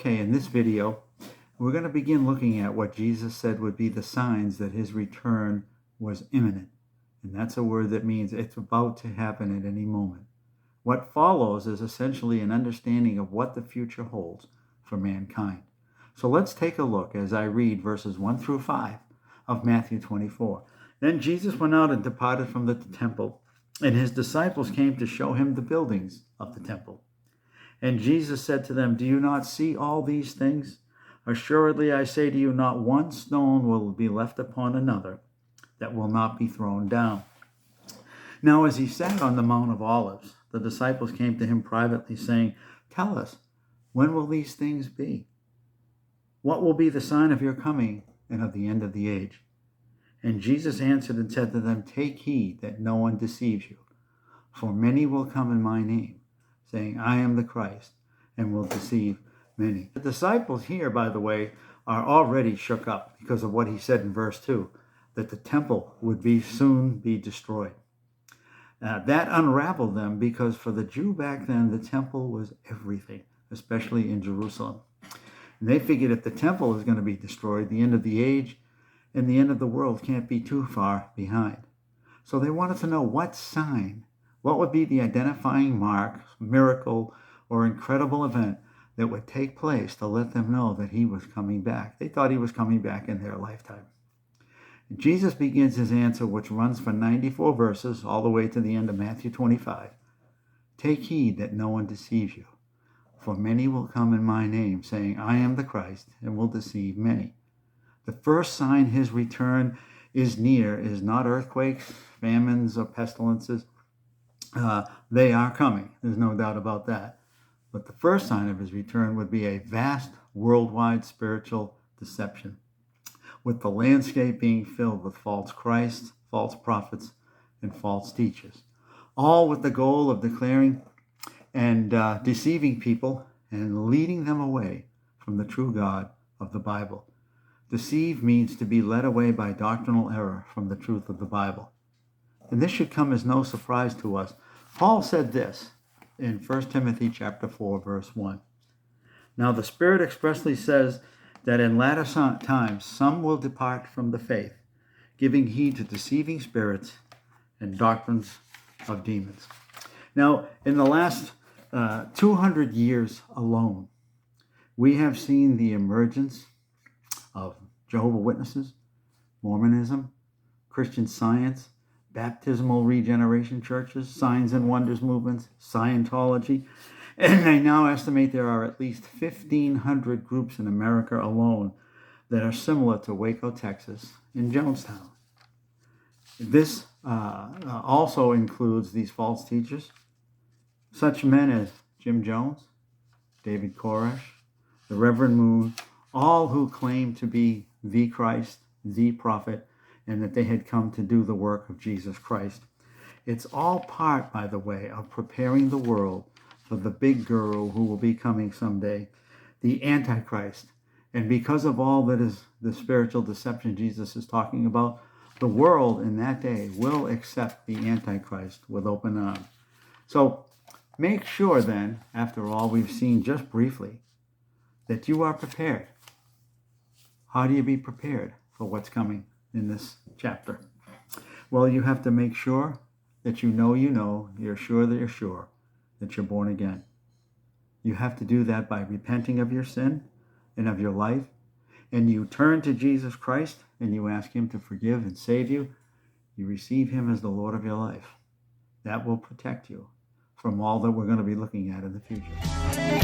Okay, in this video, we're going to begin looking at what Jesus said would be the signs that his return was imminent. And that's a word that means it's about to happen at any moment. What follows is essentially an understanding of what the future holds for mankind. So let's take a look as I read verses 1 through 5 of Matthew 24. Then Jesus went out and departed from the temple, and his disciples came to show him the buildings of the temple. And Jesus said to them, "Do you not see all these things? Assuredly, I say to you, not one stone will be left upon another that will not be thrown down." Now, as he sat on the Mount of Olives, the disciples came to him privately, saying, "Tell us, when will these things be? What will be the sign of your coming and of the end of the age?" And Jesus answered and said to them, "Take heed that no one deceives you, for many will come in my name, saying, 'I am the Christ,' and will deceive many." The disciples here, by the way, are already shook up because of what he said in verse 2, that the temple would soon be destroyed. That unraveled them because for the Jew back then, the temple was everything, especially in Jerusalem. And they figured if the temple is going to be destroyed, the end of the age and the end of the world can't be too far behind. So they wanted to know what sign, what would be the identifying mark, miracle, or incredible event that would take place to let them know that he was coming back. They thought he was coming back in their lifetime. Jesus begins his answer, which runs for 94 verses, all the way to the end of Matthew 25. "Take heed that no one deceives you, for many will come in my name, saying, 'I am the Christ,' and will deceive many." The first sign his return is near is not earthquakes, famines, or pestilences. They are coming. There's no doubt about that. But the first sign of his return would be a vast worldwide spiritual deception, with the landscape being filled with false Christs, false prophets, and false teachers, all with the goal of declaring and deceiving people and leading them away from the true God of the Bible. Deceive means to be led away by doctrinal error from the truth of the Bible. And this should come as no surprise to us. Paul said this in 1 Timothy chapter 4, verse 1. "Now the Spirit expressly says that in latter times some will depart from the faith, giving heed to deceiving spirits and doctrines of demons." Now, in the last 200 years alone, we have seen the emergence of Jehovah's Witnesses, Mormonism, Christian Science, baptismal regeneration churches, signs and wonders movements, Scientology, and I now estimate there are at least 1,500 groups in America alone that are similar to Waco, Texas, and Jonestown. This also includes these false teachers, such men as Jim Jones, David Koresh, the Reverend Moon, all who claim to be the Christ, the prophet, and that they had come to do the work of Jesus Christ. It's all part, by the way, of preparing the world for the big guru who will be coming someday, the Antichrist. And because of all that is the spiritual deception Jesus is talking about, the world in that day will accept the Antichrist with open arms. So make sure then, after all we've seen just briefly, that you are prepared. How do you be prepared for what's coming in this chapter? Well, you have to make sure that you're sure that you're sure that you're born again. You have to do that by repenting of your sin and of your life, and you turn to Jesus Christ and you ask him to forgive and save you. You receive him as the Lord of your life. That will protect you from all that we're going to be looking at in the future.